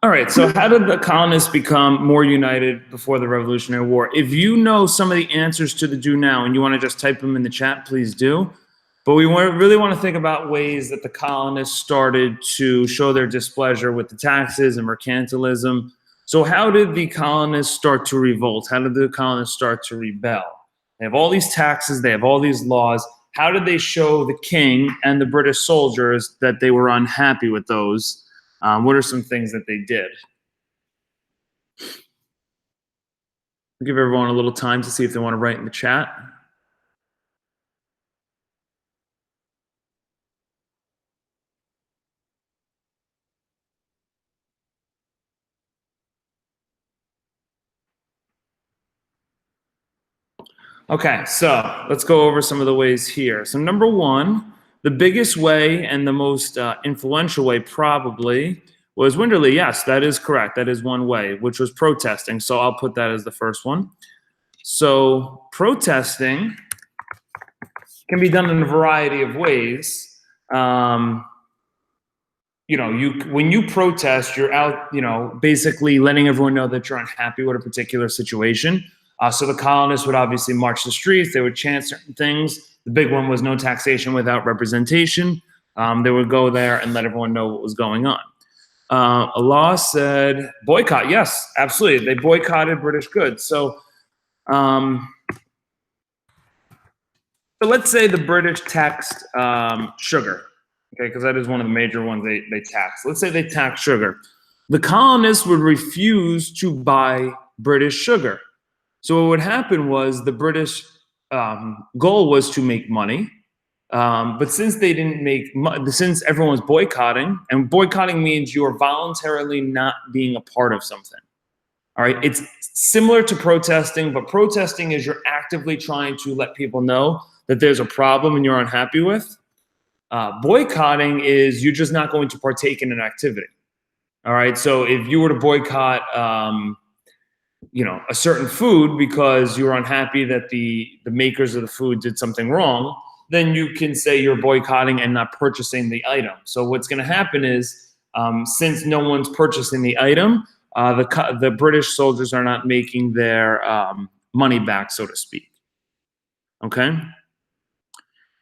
All right, so how did the colonists become more united before the Revolutionary War? If you know some of the answers to the do now and you want to just type them in the chat, please do. But we really want to think about ways that the colonists started to show their displeasure with the taxes and mercantilism. So how did the colonists start to revolt? How did the colonists start to rebel? They have all these taxes, they have all these laws. How did they show the king and the British soldiers that they were unhappy with those? What are some things that they did? I'll give everyone a little time to see if they want to write in the chat. Okay, so let's go over some of the ways here. So number one, the biggest way and the most influential way probably was Winderley. Yes, that is correct. That is one way, which was protesting. So I'll put that as the first one. So protesting can be done in a variety of ways. When you protest, you're out, basically letting everyone know that you're unhappy with a particular situation. So the colonists would obviously march the streets. They would chant certain things. The big one was no taxation without representation. They would go there and let everyone know what was going on. A law said boycott. Yes, absolutely. They boycotted British goods. So let's say the British taxed sugar, okay, because that is one of the major ones they tax. Let's say they tax sugar. The colonists would refuse to buy British sugar. So what would happen was the British goal was to make money, but since they didn't make since everyone was boycotting, and boycotting means you are voluntarily not being a part of something. All right, it's similar to protesting, but protesting is you're actively trying to let people know that there's a problem and you're unhappy with. Boycotting is you're just not going to partake in an activity. All right, so if you were to boycott a certain food because you're unhappy that the makers of the food did something wrong, then you can say you're boycotting and not purchasing the item. So what's going to happen is, since no one's purchasing the item, the British soldiers are not making their money back, so to speak. Okay.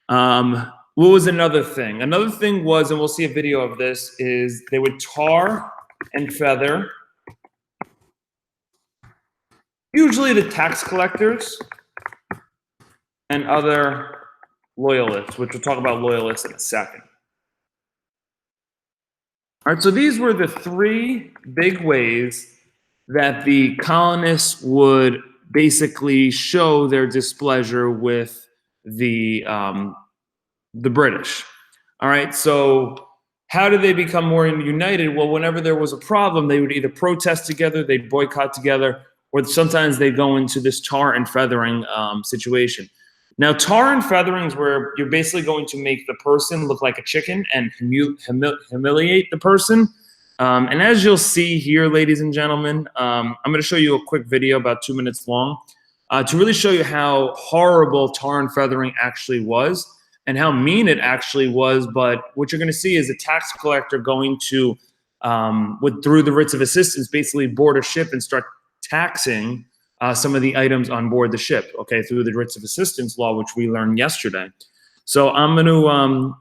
What was another thing? Another thing was, and we'll see a video of this, is they would tar and feather usually the tax collectors and other loyalists, which we'll talk about loyalists in a second. All right, so these were the three big ways that the colonists would basically show their displeasure with the British. All right, so how did they become more united? Well, whenever there was a problem, they would either protest together, they'd boycott together, or sometimes they go into this tar and feathering situation. Now, tar and feathering is where you're basically going to make the person look like a chicken and humiliate the person. And as you'll see here, ladies and gentlemen, I'm going to show you a quick video about 2 minutes long to really show you how horrible tar and feathering actually was and how mean it actually was. But what you're going to see is a tax collector going to, through the writs of assistance, basically board a ship and start taxing some of the items on board the ship, okay, through the writs of assistance law, which we learned yesterday. So I'm going to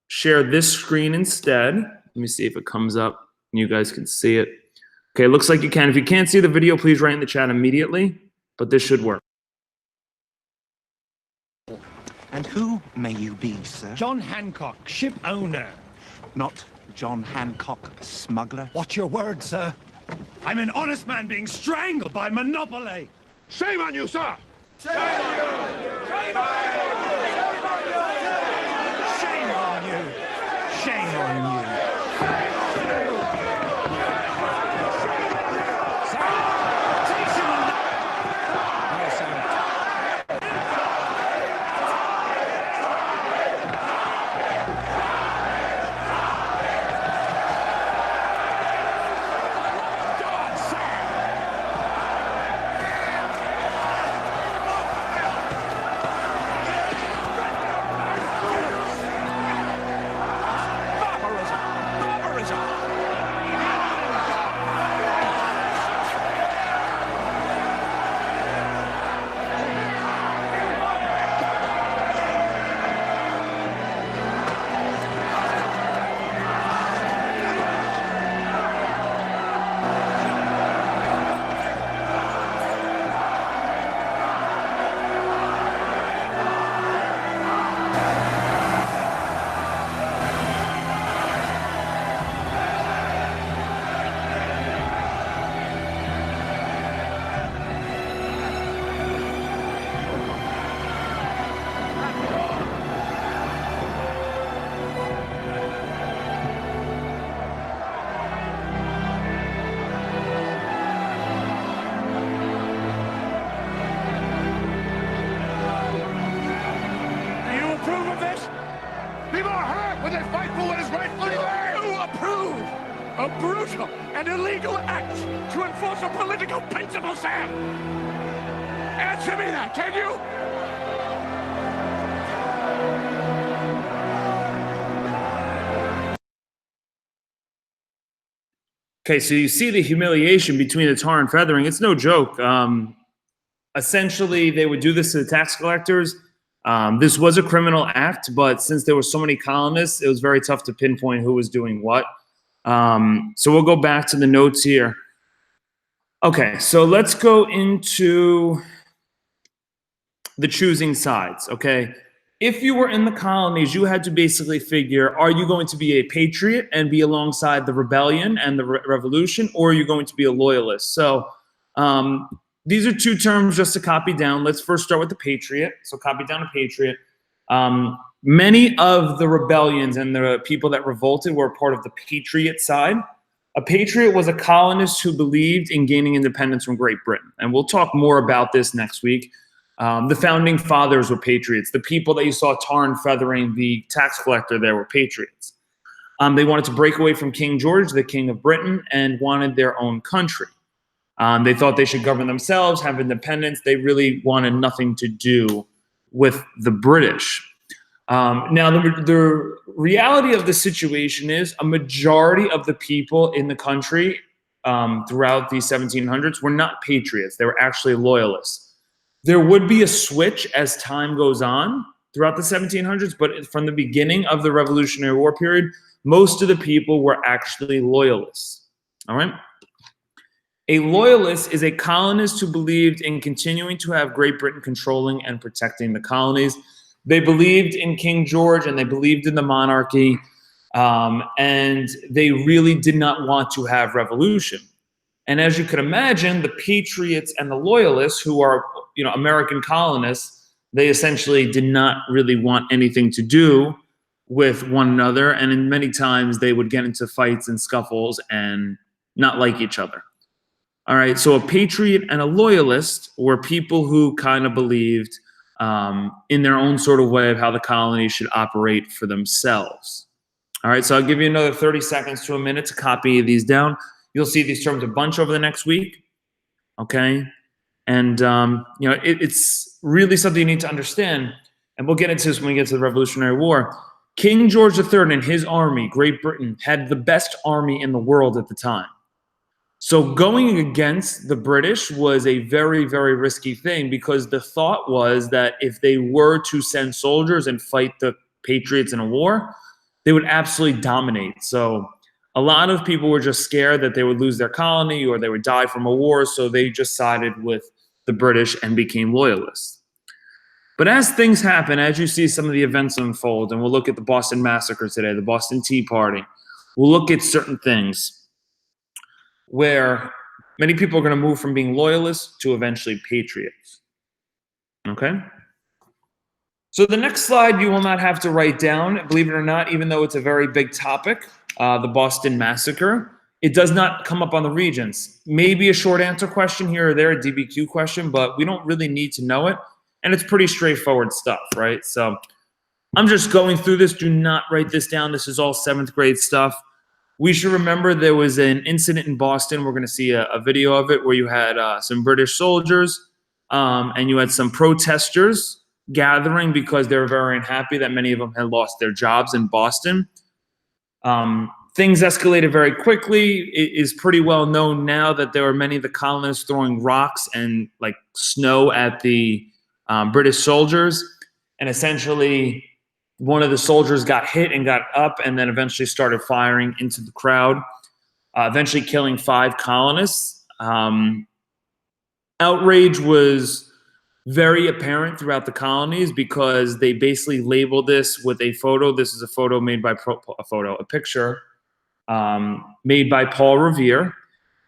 share this screen instead. Let me see if it comes up and you guys can see it. Okay, it looks like you can. If you can't see the video, please write in the chat immediately, but this should work. And who may you be, sir? John Hancock, ship owner. Not John Hancock, smuggler? Watch your words, sir. I'm an honest man being strangled by monopoly. Shame on you, sir! Shame on you! Shame on you! Shame on you! Shame on you! A brutal and illegal act to enforce a political principle, Sam! Answer me that, can you? Okay, so you see the humiliation between the tar and feathering. It's no joke. Essentially, they would do this to the tax collectors. This was a criminal act, but since there were so many colonists, it was very tough to pinpoint who was doing what. So we'll go back to the notes here. Okay, so let's go into the choosing sides, okay? If you were in the colonies, you had to basically figure, are you going to be a patriot and be alongside the rebellion and the revolution, or are you going to be a loyalist? So these are two terms just to copy down. Let's first start with the patriot. So copy down a patriot. Many of the rebellions and the people that revolted were part of the patriot side. A patriot was a colonist who believed in gaining independence from Great Britain. And we'll talk more about this next week. The founding fathers were patriots. The people that you saw tar and feathering the tax collector there were patriots. They wanted to break away from King George, the King of Britain, and wanted their own country. They thought they should govern themselves, have independence. They really wanted nothing to do with the British. Now, the reality of the situation is a majority of the people in the country throughout the 1700s were not patriots. They were actually loyalists. There would be a switch as time goes on throughout the 1700s, but from the beginning of the Revolutionary War period, most of the people were actually loyalists. All right? A loyalist is a colonist who believed in continuing to have Great Britain controlling and protecting the colonies. They believed in King George and they believed in the monarchy, and they really did not want to have revolution. And as you could imagine, the patriots and the loyalists, who are American colonists, they essentially did not really want anything to do with one another. And in many times they would get into fights and scuffles and not like each other. All right, so a patriot and a loyalist were people who kind of believed in their own sort of way of how the colony should operate for themselves. All right, so I'll give you another 30 seconds to a minute to copy these down. You'll see these terms a bunch over the next week, okay? And, it's really something you need to understand, and we'll get into this when we get to the Revolutionary War. King George III and his army, Great Britain, had the best army in the world at the time. So going against the British was a very, very risky thing, because the thought was that if they were to send soldiers and fight the patriots in a war, they would absolutely dominate. So a lot of people were just scared that they would lose their colony or they would die from a war, so they just sided with the British and became loyalists. But as things happen, as you see some of the events unfold, and we'll look at the Boston Massacre today, the Boston Tea Party, we'll look at certain things where many people are going to move from being loyalists to eventually patriots. Okay? So the next slide you will not have to write down, believe it or not, even though it's a very big topic. The Boston Massacre. It does not come up on the Regents. Maybe a short answer question here or there, a DBQ question, but we don't really need to know it. And it's pretty straightforward stuff, right? So I'm just going through this. Do not write this down. This is all 7th grade stuff. We should remember there was an incident in Boston. We're going to see a video of it where you had some British soldiers and you had some protesters gathering because they were very unhappy that many of them had lost their jobs in Boston. Things escalated very quickly. It is pretty well known now that there were many of the colonists throwing rocks and like snow at the British soldiers. And essentially, one of the soldiers got hit and got up and then eventually started firing into the crowd, eventually killing 5 colonists. Outrage was very apparent throughout the colonies because they basically labeled this with a photo. This is a photo made by a picture made by Paul Revere.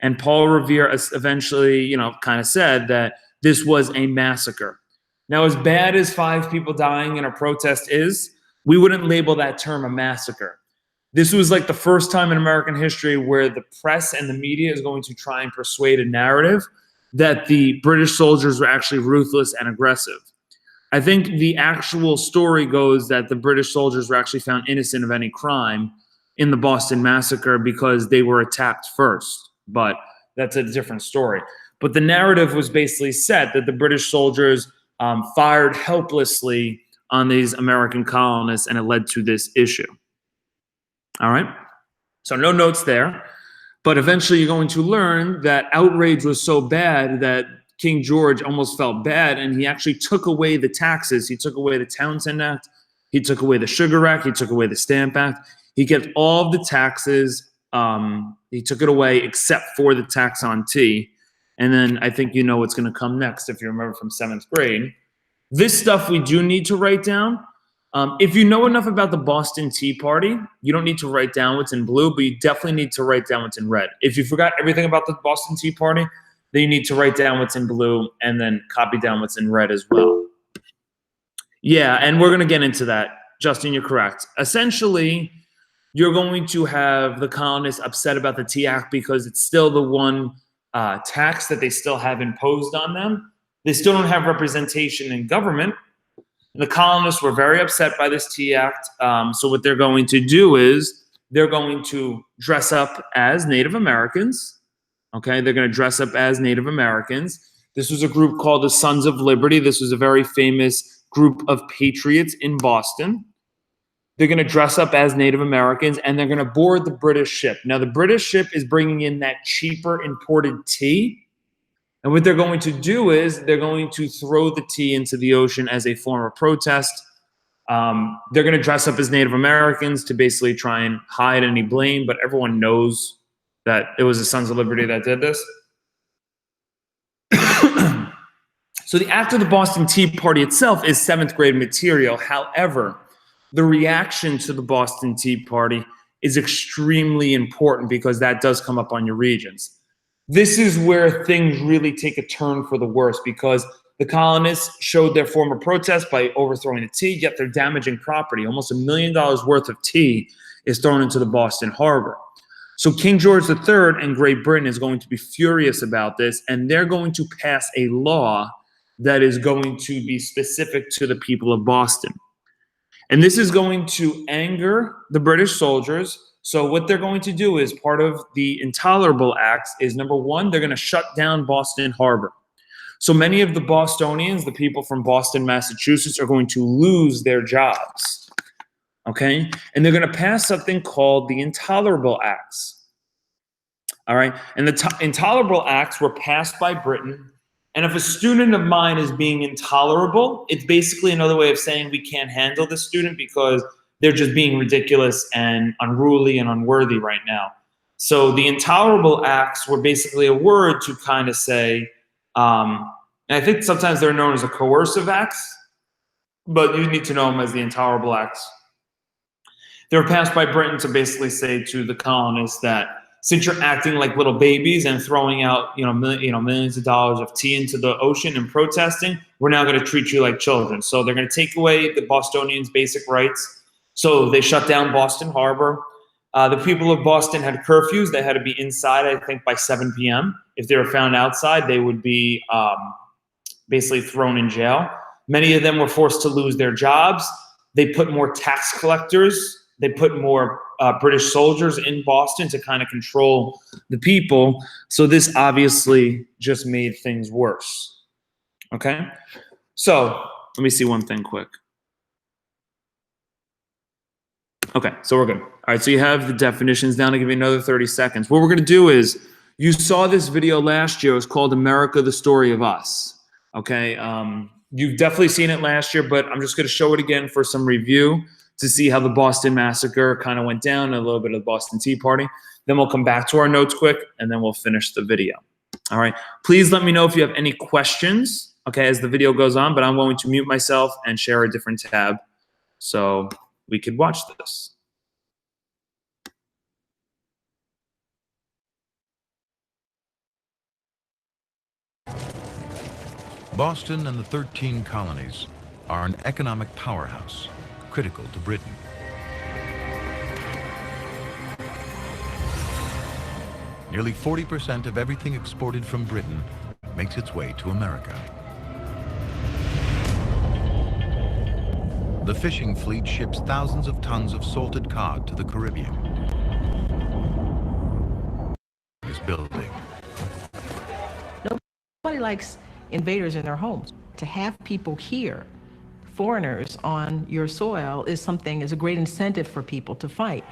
And Paul Revere eventually, kind of said that this was a massacre. Now, as bad as 5 people dying in a protest is, we wouldn't label that term a massacre. This was like the first time in American history where the press and the media is going to try and persuade a narrative that the British soldiers were actually ruthless and aggressive. I think the actual story goes that the British soldiers were actually found innocent of any crime, in the Boston Massacre because they were attacked first, but that's a different story. But the narrative was basically set that the British soldiers fired helplessly on these American colonists, and it led to this issue. All right? So no notes there. But eventually you're going to learn that outrage was so bad that King George almost felt bad, and he actually took away the taxes. He took away the Townshend Act. He took away the Sugar Act. He took away the Stamp Act. He kept all of the taxes. He took it away except for the tax on tea. And then I think you know what's going to come next if you remember from 7th grade. This stuff we do need to write down. If you know enough about the Boston Tea Party, you don't need to write down what's in blue, but you definitely need to write down what's in red. If you forgot everything about the Boston Tea Party, then you need to write down what's in blue and then copy down what's in red as well. Yeah, and we're going to get into that. Justin, you're correct. Essentially, you're going to have the colonists upset about the Tea Act because it's still the one tax that they still have imposed on them. They still don't have representation in government. The colonists were very upset by this Tea Act. So what they're going to do is they're going to dress up as Native Americans. Okay, they're going to dress up as Native Americans. This was a group called the Sons of Liberty. This was a very famous group of patriots in Boston. They're going to dress up as Native Americans, and they're going to board the British ship. Now, the British ship is bringing in that cheaper imported tea. And what they're going to do is they're going to throw the tea into the ocean as a form of protest. They're going to dress up as Native Americans to basically try and hide any blame, but everyone knows that it was the Sons of Liberty that did this. So the act of the Boston Tea Party itself is 7th grade material. However, the reaction to the Boston Tea Party is extremely important because that does come up on your Regents. This is where things really take a turn for the worse because the colonists showed their form of protest by overthrowing the tea, yet they're damaging property. Almost $1 million worth of tea is thrown into the Boston harbor. So King George III and Great Britain is going to be furious about this, and they're going to pass a law that is going to be specific to the people of Boston. And this is going to anger the British soldiers. So what they're going to do is part of the Intolerable Acts is, number one, they're going to shut down Boston Harbor. So many of the Bostonians, the people from Boston, Massachusetts, are going to lose their jobs. Okay? And they're going to pass something called the Intolerable Acts. All right? And the Intolerable Acts were passed by Britain. And if a student of mine is being intolerable, it's basically another way of saying we can't handle the student because they're just being ridiculous and unruly and unworthy right now. So the Intolerable Acts were basically a word to kind of say, and I think sometimes they're known as the coercive acts, but you need to know them as the Intolerable Acts. They were passed by Britain to basically say to the colonists that since you're acting like little babies and throwing out millions of dollars of tea into the ocean and protesting, we're now going to treat you like children. So they're going to take away the Bostonians' basic rights. So they shut down Boston Harbor. The people of Boston had curfews. They had to be inside, I think, by 7 p.m. If they were found outside, they would be basically thrown in jail. Many of them were forced to lose their jobs. They put more tax collectors. They put more British soldiers in Boston to kind of control the people. So this obviously just made things worse. Okay? So let me see one thing quick. Okay, so we're good. All right, so you have the definitions down. I'll give you another 30 seconds. What we're going to do is, you saw this video last year. It was called America, the Story of Us. Okay, you've definitely seen it last year, but I'm just going to show it again for some review to see how the Boston Massacre kind of went down, and a little bit of the Boston Tea Party. Then we'll come back to our notes quick, and then we'll finish the video. All right, please let me know if you have any questions, okay, as the video goes on, but I'm going to mute myself and share a different tab so we could watch this. Boston and the 13 colonies are an economic powerhouse, critical to Britain. Nearly 40% of everything exported from Britain makes its way to America. The fishing fleet ships thousands of tons of salted cod to the Caribbean. building. Nobody likes invaders in their homes. To have people here, foreigners on your soil, is a great incentive for people to fight.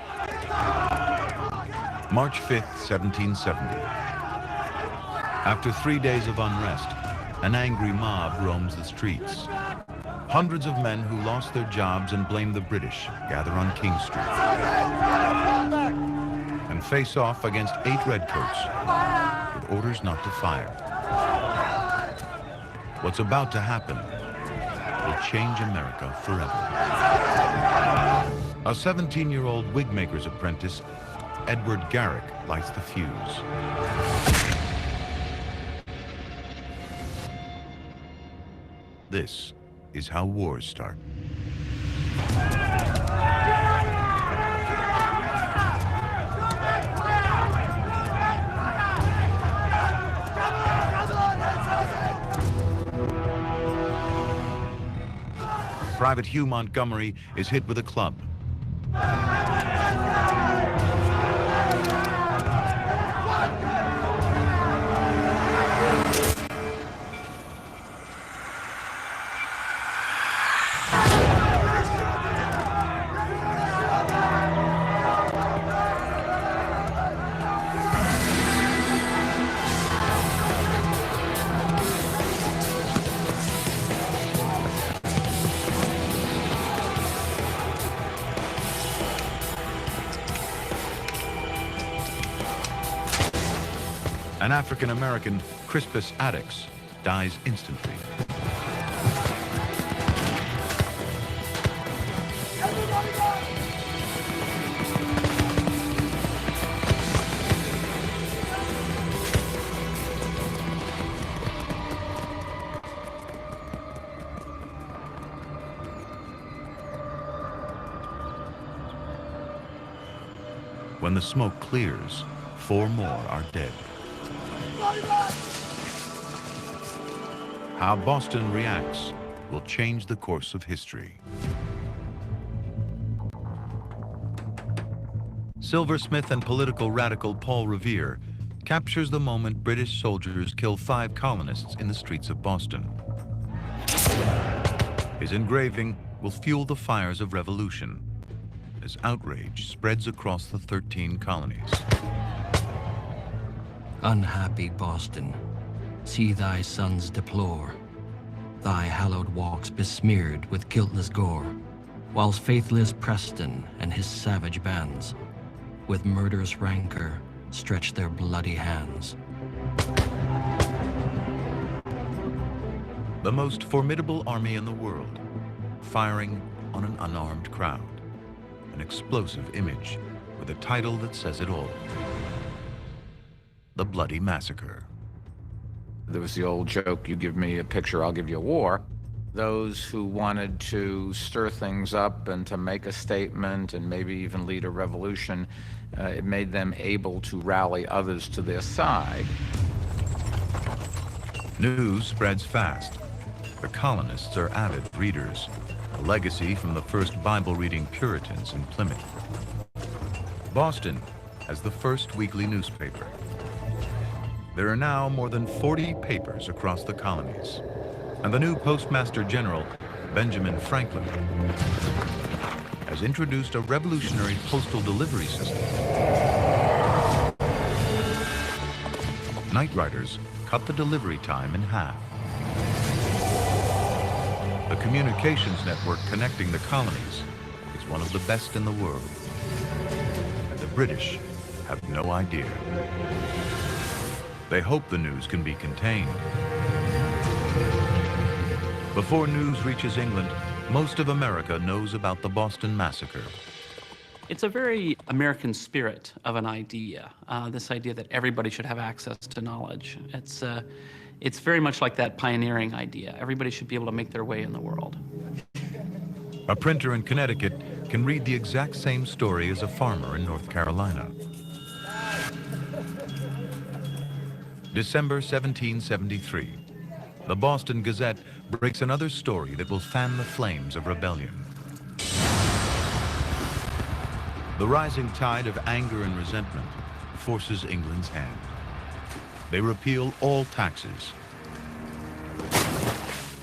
March 5th, 1770. After 3 days of unrest, an angry mob roams the streets. Hundreds of men who lost their jobs and blame the British gather on King Street and face off against 8 redcoats with orders not to fire. What's about to happen will change America forever. A 17-year-old wigmaker's apprentice, Edward Garrick, lights the fuse. This is how wars start. Private Hugh Montgomery is hit with a club. An African-American, Crispus Attucks, dies instantly. When the smoke clears, 4 more are dead. How Boston reacts will change the course of history. Silversmith and political radical Paul Revere captures the moment British soldiers kill 5 colonists in the streets of Boston. His engraving will fuel the fires of revolution as outrage spreads across the 13 colonies. Unhappy Boston, see thy sons deplore, thy hallowed walks besmeared with guiltless gore, whilst faithless Preston and his savage bands, with murderous rancor, stretch their bloody hands. The most formidable army in the world, firing on an unarmed crowd. An explosive image with a title that says it all. The Bloody Massacre. There was the old joke, you give me a picture, I'll give you a war. Those who wanted to stir things up and to make a statement and maybe even lead a revolution, it made them able to rally others to their side. News spreads fast. The colonists are avid readers, a legacy from the first Bible-reading Puritans in Plymouth. Boston has the first weekly newspaper. There are now more than 40 papers across the colonies. And the new Postmaster General, Benjamin Franklin, has introduced a revolutionary postal delivery system. Night riders cut the delivery time in half. The communications network connecting the colonies is one of the best in the world. And the British have no idea. They hope the news can be contained. Before news reaches England, most of America knows about the Boston Massacre. It's a very American spirit of an idea, this idea that everybody should have access to knowledge. It's very much like that pioneering idea. Everybody should be able to make their way in the world. A printer in Connecticut can read the exact same story as a farmer in North Carolina. December 1773. The Boston Gazette breaks another story that will fan the flames of rebellion. The rising tide of anger and resentment forces England's hand. They repeal all taxes,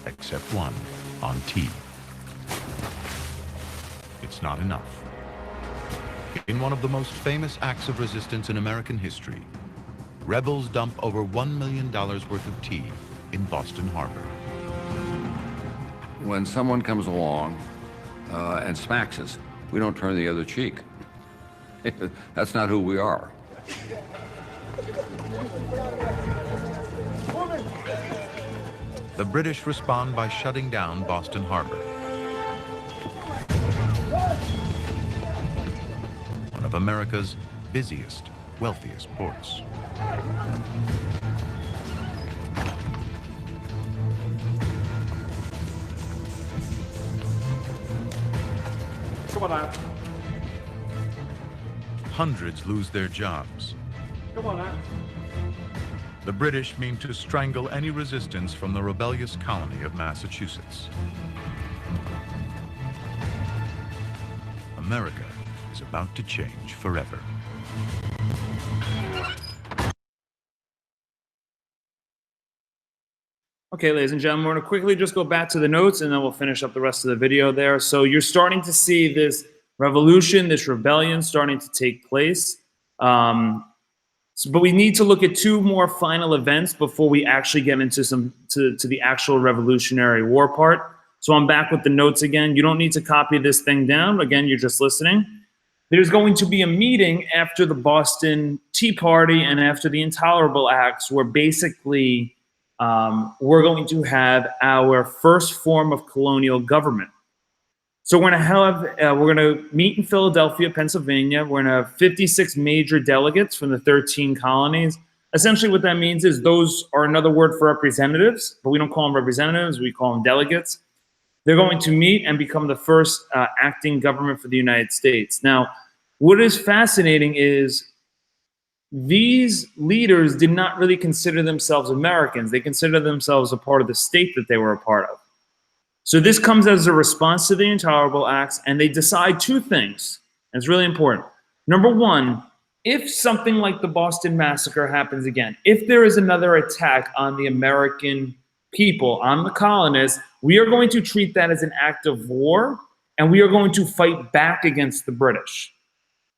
except one, on tea. It's not enough. In one of the most famous acts of resistance in American history, rebels dump over $1 million worth of tea in Boston Harbor. When someone comes along and smacks us, we don't turn the other cheek. That's not who we are. The British respond by shutting down Boston Harbor, one of America's busiest, wealthiest ports. Come on out. Hundreds lose their jobs. Come on out. The British mean to strangle any resistance from the rebellious colony of Massachusetts. America is about to change forever. Okay, ladies and gentlemen, we're going to quickly just go back to the notes and then we'll finish up the rest of the video there. So you're starting to see this revolution, this rebellion starting to take place. But we need to look at two more final events before we actually get into to the actual Revolutionary War part. So I'm back with the notes again. You don't need to copy this thing down. Again, you're just listening. There's going to be a meeting after the Boston Tea Party and after the Intolerable Acts where basically we're going to have our first form of colonial government. So we're going to meet in Philadelphia, Pennsylvania. We're going to have 56 major delegates from the 13 colonies. Essentially what that means is those are another word for representatives, but we don't call them representatives, we call them delegates. They're going to meet and become the first acting government for the United States. Now, what is fascinating is these leaders did not really consider themselves Americans. They considered themselves a part of the state that they were a part of. So this comes as a response to the Intolerable Acts, and they decide two things. And it's really important. Number one, if something like the Boston Massacre happens again, if there is another attack on the American people, on the colonists, we are going to treat that as an act of war, and we are going to fight back against the British.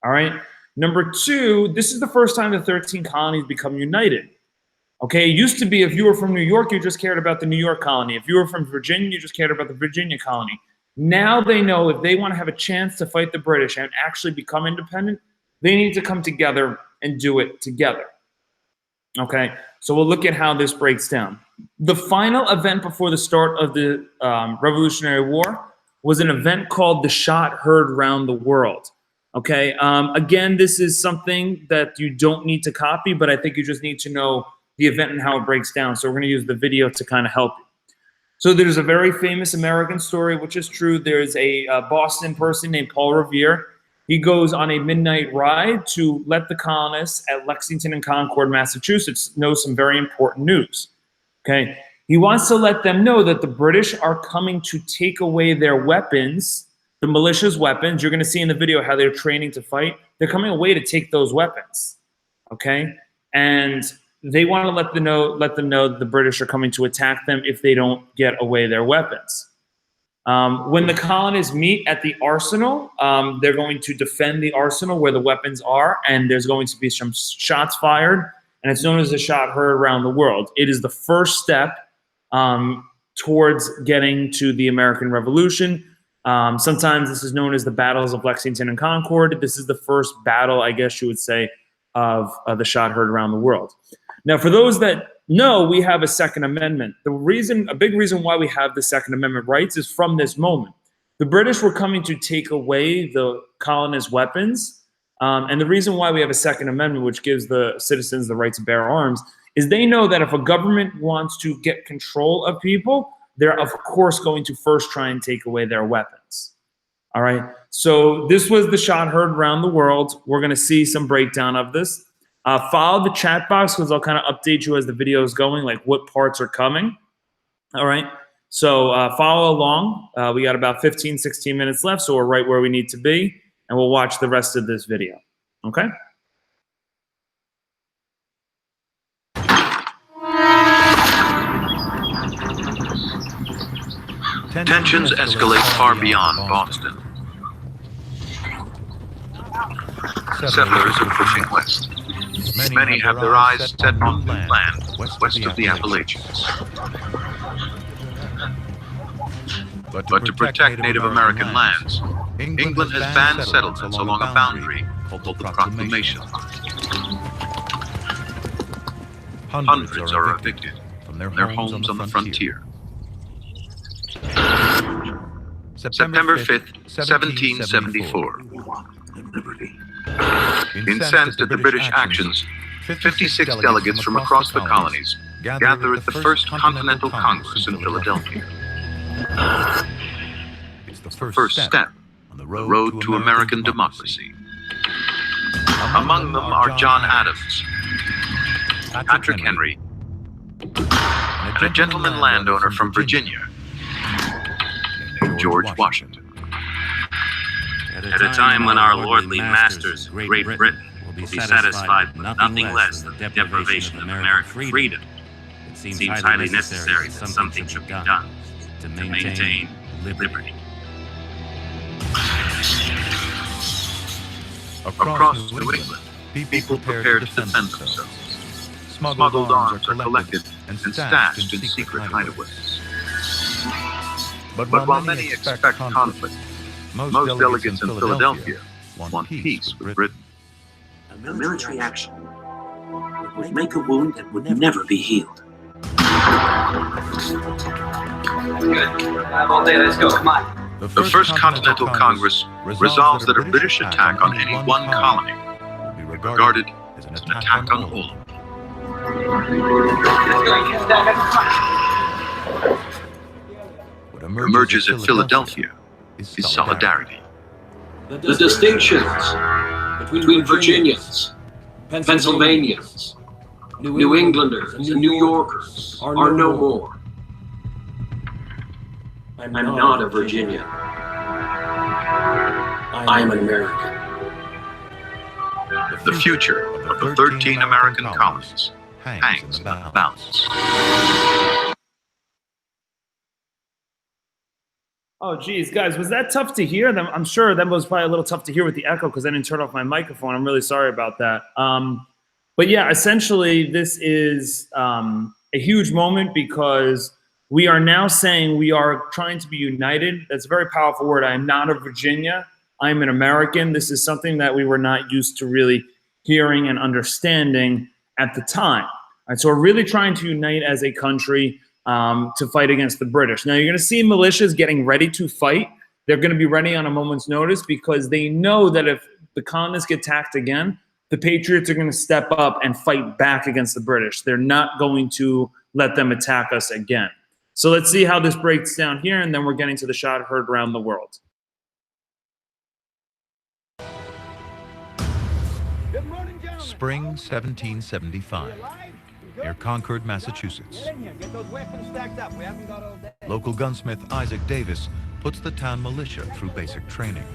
All right? Number two, this is the first time the 13 colonies become united. Okay, it used to be if you were from New York, you just cared about the New York colony. If you were from Virginia, you just cared about the Virginia colony. Now they know if they want to have a chance to fight the British and actually become independent, they need to come together and do it together. Okay, so we'll look at how this breaks down. The final event before the start of the Revolutionary War was an event called the Shot Heard Round the World. Okay, again, this is something that you don't need to copy, but I think you just need to know the event and how it breaks down. So we're going to use the video to kind of help you. So there's a very famous American story, which is true. There's a Boston person named Paul Revere. He goes on a midnight ride to let the colonists at Lexington and Concord, Massachusetts, know some very important news. Okay, he wants to let them know that the British are coming to take away their weapons, the militia's weapons. You're going to see in the video how they're training to fight. They're coming away to take those weapons. Okay, and they want to let them know that the British are coming to attack them if they don't get away their weapons. When the colonists meet at the arsenal, they're going to defend the arsenal where the weapons are, and there's going to be some shots fired, and it's known as the Shot Heard Around the World. It is the first step towards getting to the American Revolution. Sometimes this is known as the battles of Lexington and Concord. This is the first battle, I guess you would say, of the Shot Heard Around the World. Now, for those that know, we have a Second Amendment. A big reason why we have the Second Amendment rights is from this moment. The British were coming to take away the colonists' weapons. And the reason why we have a Second Amendment, which gives the citizens the right to bear arms, is they know that if a government wants to get control of people, they're of course going to first try and take away their weapons. All right. So this was the Shot Heard Around the World. We're going to see some breakdown of this. Follow the chat box because I'll kind of update you as the video is going, like what parts are coming. All right. So follow along. We got about 15, 16 minutes left, so we're right where we need to be, and we'll watch the rest of this video. Okay? Tensions escalate far beyond Boston. Settlers are pushing west. Many have their eyes set on new land west of the Appalachians. But to protect Native American lands, England has banned settlements along a boundary called the Proclamation. Hundreds are evicted from their homes on the frontier. September 5th, 1774. Incensed at the British actions, 56 delegates from across the colonies gather at the First Continental Congress in Philadelphia. It's the first step on the road to American democracy. Among them are John Adams, Patrick Henry, and a gentleman landowner from Virginia, George Washington. At a time when our lordly masters, Great Britain, will be satisfied with nothing less than the deprivation of American freedom, it seems highly necessary that something should be done to maintain liberty. Across New England, people prepared to defend themselves. Smuggled arms are collected and stashed in secret hideaways. But while many expect conflict, most delegates in Philadelphia want peace with Britain. A military action would make a wound that would never be healed. Good. All day, let's go. Come on. The First Continental Congress resolves that a British attack on any one colony will be regarded as an attack on all of them. What emerges at Philadelphia is solidarity. The distinctions between Virginians, Pennsylvanians, New Englanders, and New Yorkers are no more. I'm not a Virginian. I'm an American. The future of the 13 American colonies hangs in the balance. Oh, geez, guys, was that tough to hear? I'm sure that was probably a little tough to hear with the echo because I didn't turn off my microphone. I'm really sorry about that. But yeah, essentially, this is a huge moment because we are now saying we are trying to be united. That's a very powerful word. I am not a Virginia. I'm an American. This is something that we were not used to really hearing and understanding at the time. All right, so we're really trying to unite as a country to fight against the British. Now, you're going to see militias getting ready to fight. They're going to be ready on a moment's notice because they know that if the colonists get attacked again, the Patriots are going to step up and fight back against the British. They're not going to let them attack us again. So let's see how this breaks down here, and then we're getting to the shot heard around the world. Spring 1775, near Concord, Massachusetts. Local gunsmith Isaac Davis puts the town militia through basic training.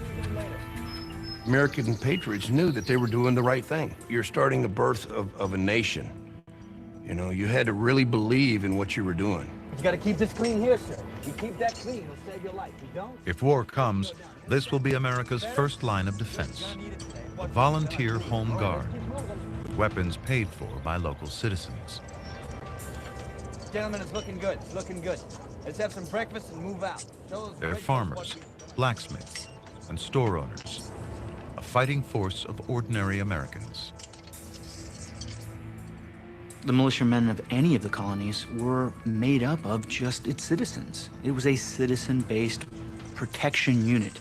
American patriots knew that they were doing the right thing. You're starting the birth of a nation. You know, you had to really believe in what you were doing. You gotta keep this clean here, sir. You keep that clean, it'll save your life. You don't? If war comes, this will be America's first line of defense. A volunteer home guard, with weapons paid for by local citizens. Gentlemen, it's looking good. It's looking good. Let's have some breakfast and move out. They're farmers, blacksmiths, and store owners. A fighting force of ordinary Americans. The militiamen of any of the colonies were made up of just its citizens. It was a citizen-based protection unit.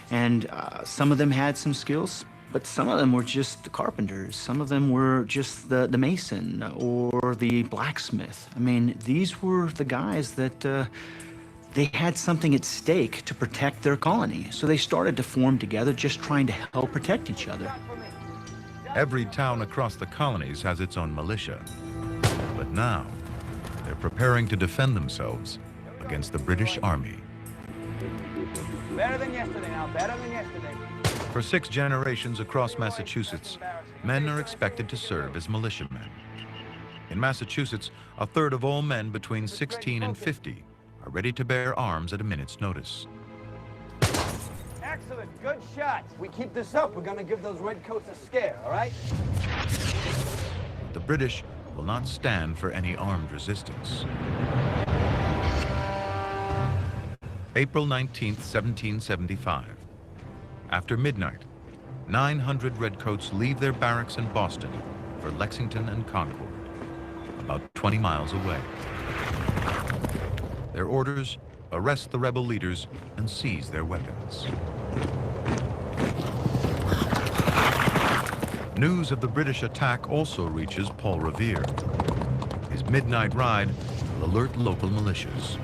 And some of them had some skills, but some of them were just the carpenters. Some of them were just the mason or the blacksmith. I mean, these were the guys that they had something at stake to protect their colony. So they started to form together, just trying to help protect each other. Every town across the colonies has its own militia. But now, they're preparing to defend themselves against the British Army. Better than yesterday now, better than yesterday. For 6 generations across Massachusetts, men are expected to serve as militiamen. In Massachusetts, a third of all men between 16 and 50 are ready to bear arms at a minute's notice. Excellent, good shot. We keep this up, we're gonna give those redcoats a scare, all right? The British will not stand for any armed resistance. April 19th, 1775. After midnight, 900 redcoats leave their barracks in Boston for Lexington and Concord, about 20 miles away. Their orders: arrest the rebel leaders and seize their weapons. News of the British attack also reaches Paul Revere. His midnight ride will alert local militias.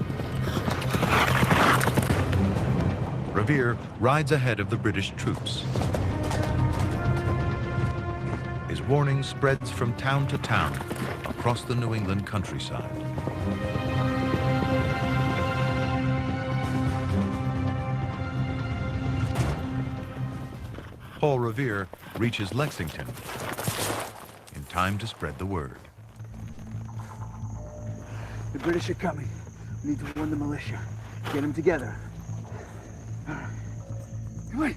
Revere rides ahead of the British troops. His warning spreads from town to town across the New England countryside. Paul Revere reaches Lexington in time to spread the word. The British are coming. We need to warn the militia. Get them together. Come on.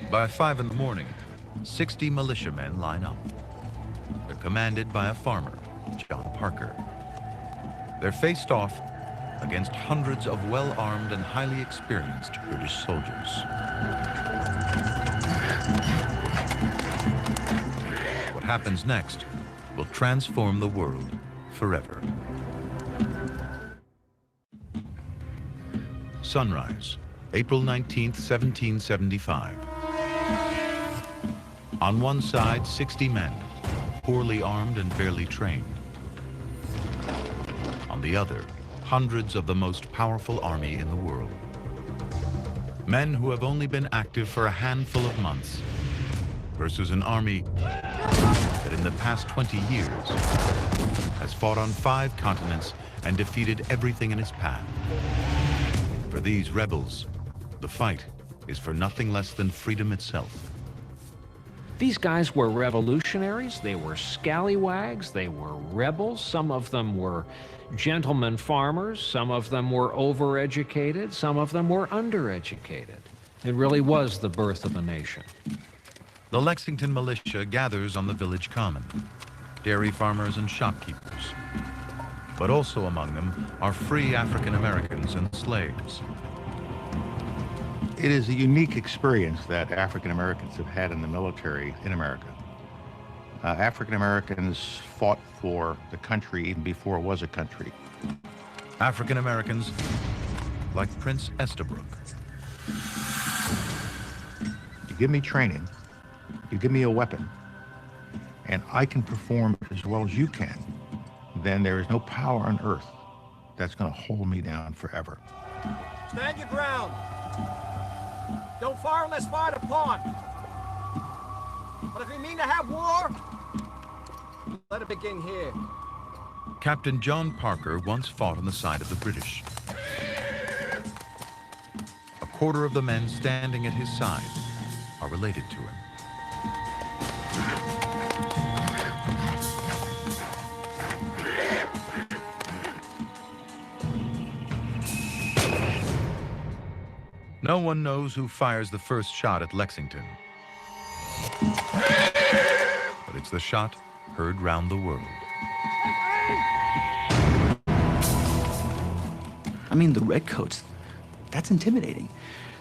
By 5 in the morning, 60 militiamen line up. They're commanded by a farmer, John Parker. They're faced off against hundreds of well-armed and highly experienced British soldiers. What happens next will transform the world forever. Sunrise, April 19th, 1775. On one side, 60 men, poorly armed and barely trained. On the other, hundreds of the most powerful army in the world. Men who have only been active for a handful of months versus an army that in the past 20 years has fought on 5 continents and defeated everything in its path. For these rebels, the fight is for nothing less than freedom itself. These guys were revolutionaries, they were scallywags, they were rebels, some of them were gentlemen farmers, some of them were overeducated, some of them were undereducated. It really was the birth of a nation. The Lexington militia gathers on the village common, dairy farmers and shopkeepers. But also among them are free African Americans and slaves. It is a unique experience that African Americans have had in the military in America. African Americans fought for the country even before it was a country. African Americans like Prince Estabrook. You give me training, you give me a weapon, and I can perform as well as you can, then there is no power on earth that's going to hold me down forever. Stand your ground. Don't fire unless fired upon. But if we mean to have war, let it begin here. Captain John Parker once fought on the side of the British. A quarter of the men standing at his side are related to him. No one knows who fires the first shot at Lexington. But it's the shot heard round the world. I mean, the redcoats, that's intimidating.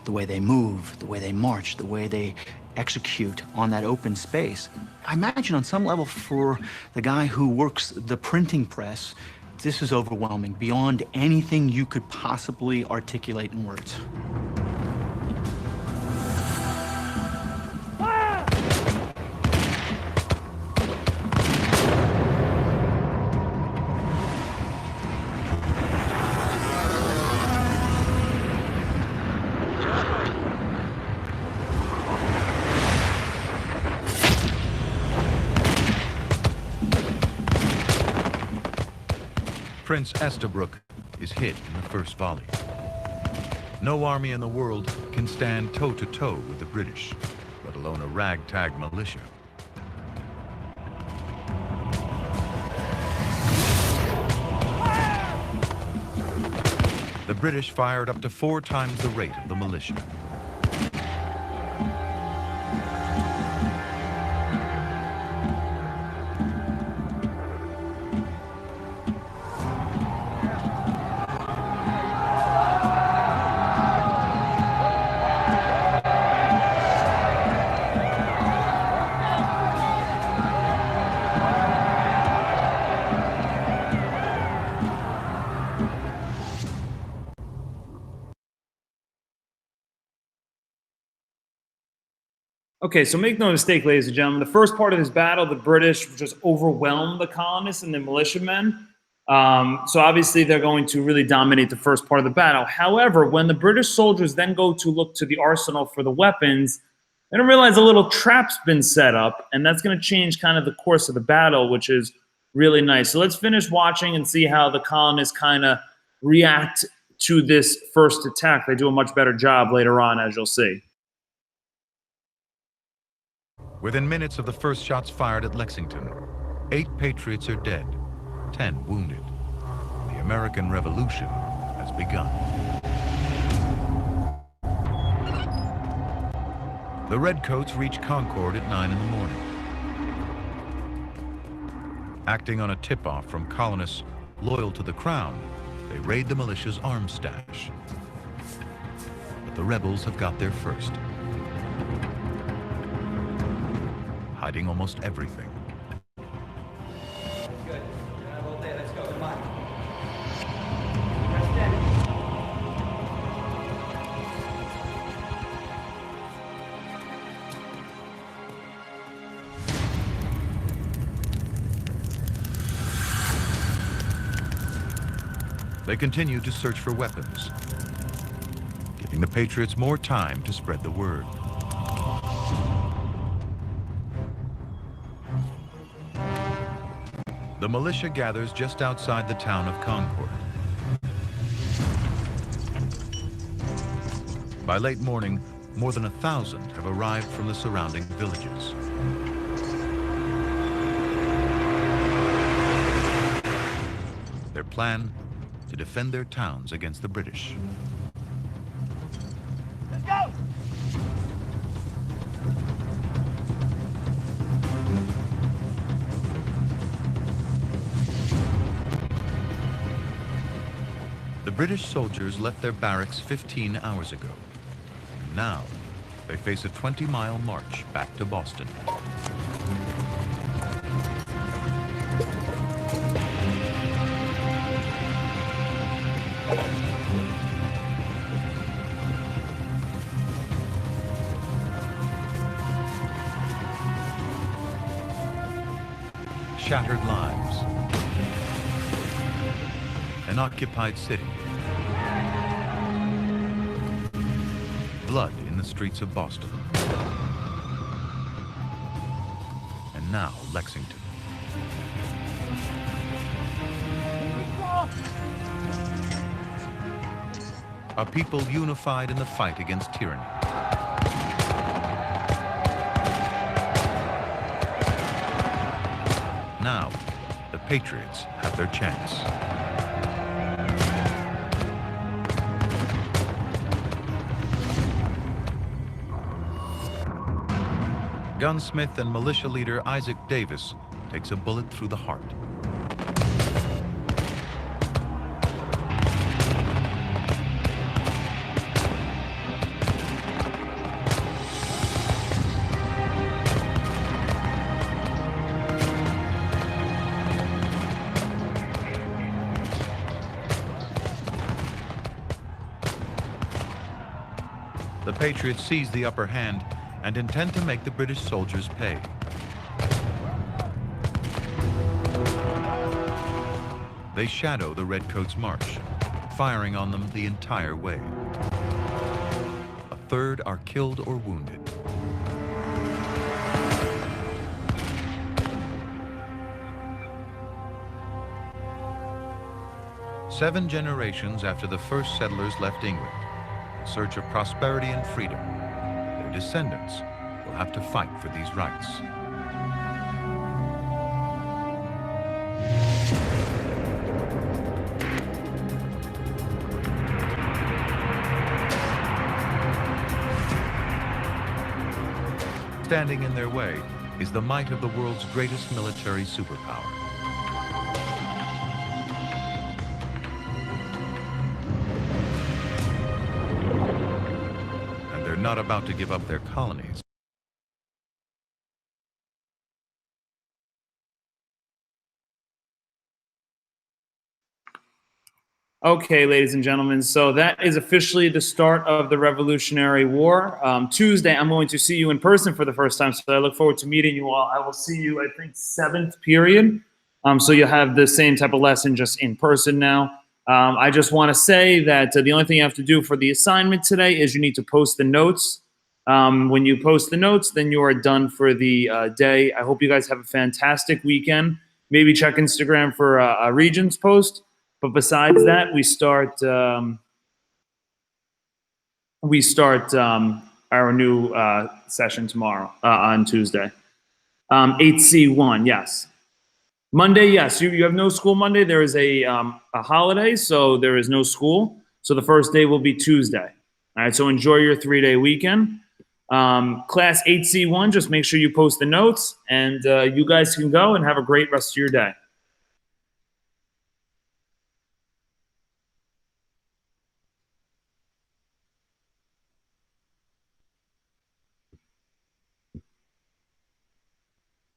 The way they move, the way they march, the way they execute on that open space. I imagine on some level for the guy who works the printing press, this is overwhelming, beyond anything you could possibly articulate in words. Prince Estabrook is hit in the first volley. No army in the world can stand toe-to-toe with the British, let alone a ragtag militia. The British fired up to 4 times the rate of the militia. Okay, so make no mistake, ladies and gentlemen, the first part of this battle, the British just overwhelmed the colonists and the militiamen. So obviously they're going to really dominate the first part of the battle. However, when the British soldiers then go to look to the arsenal for the weapons, they don't realize a little trap's been set up, and that's going to change kind of the course of the battle, which is really nice. So let's finish watching and see how the colonists kind of react to this first attack. They do a much better job later on, as you'll see. Within minutes of the first shots fired at Lexington, 8 Patriots are dead, 10 wounded. The American Revolution has begun. The Redcoats reach Concord at 9 in the morning. Acting on a tip-off from colonists loyal to the Crown, they raid the militia's arms stash. But the rebels have got there first, hiding almost everything. Good. All day. Let's go. Come on. They continue to search for weapons, giving the Patriots more time to spread the word. The militia gathers just outside the town of Concord. By late morning, more than 1,000 have arrived from the surrounding villages. Their plan: to defend their towns against the British. Let's go! The British soldiers left their barracks 15 hours ago. Now, they face a 20-mile march back to Boston. Shattered lives. An occupied city. Blood in the streets of Boston. And now Lexington. A people unified in the fight against tyranny. Now, the Patriots have their chance. Gunsmith and militia leader Isaac Davis takes a bullet through the heart. The Patriots seize the upper hand and intend to make the British soldiers pay. They shadow the Redcoats' march, firing on them the entire way. A third are killed or wounded. Seven generations after the first settlers left England, in search of prosperity and freedom, their descendants will have to fight for these rights. Standing in their way is the might of the world's greatest military superpower. And they're not about to give up their colonies. Okay, ladies and gentlemen, so that is officially the start of the Revolutionary War. Tuesday, I'm going to see you in person for the first time, so I look forward to meeting you all. I will see you, I think, 7th period. So you'll have the same type of lesson just in person now. I just want to say that the only thing you have to do for the assignment today is you need to post the notes. When you post the notes, then you are done for the day. I hope you guys have a fantastic weekend. Maybe check Instagram for a Regents post. But besides that, we start our new session tomorrow on Tuesday. 8C1, yes. Monday, yes. You have no school Monday. There is a holiday, so there is no school. So the first day will be Tuesday. All right, so enjoy your 3-day weekend. Class 8C1, just make sure you post the notes, and you guys can go and have a great rest of your day.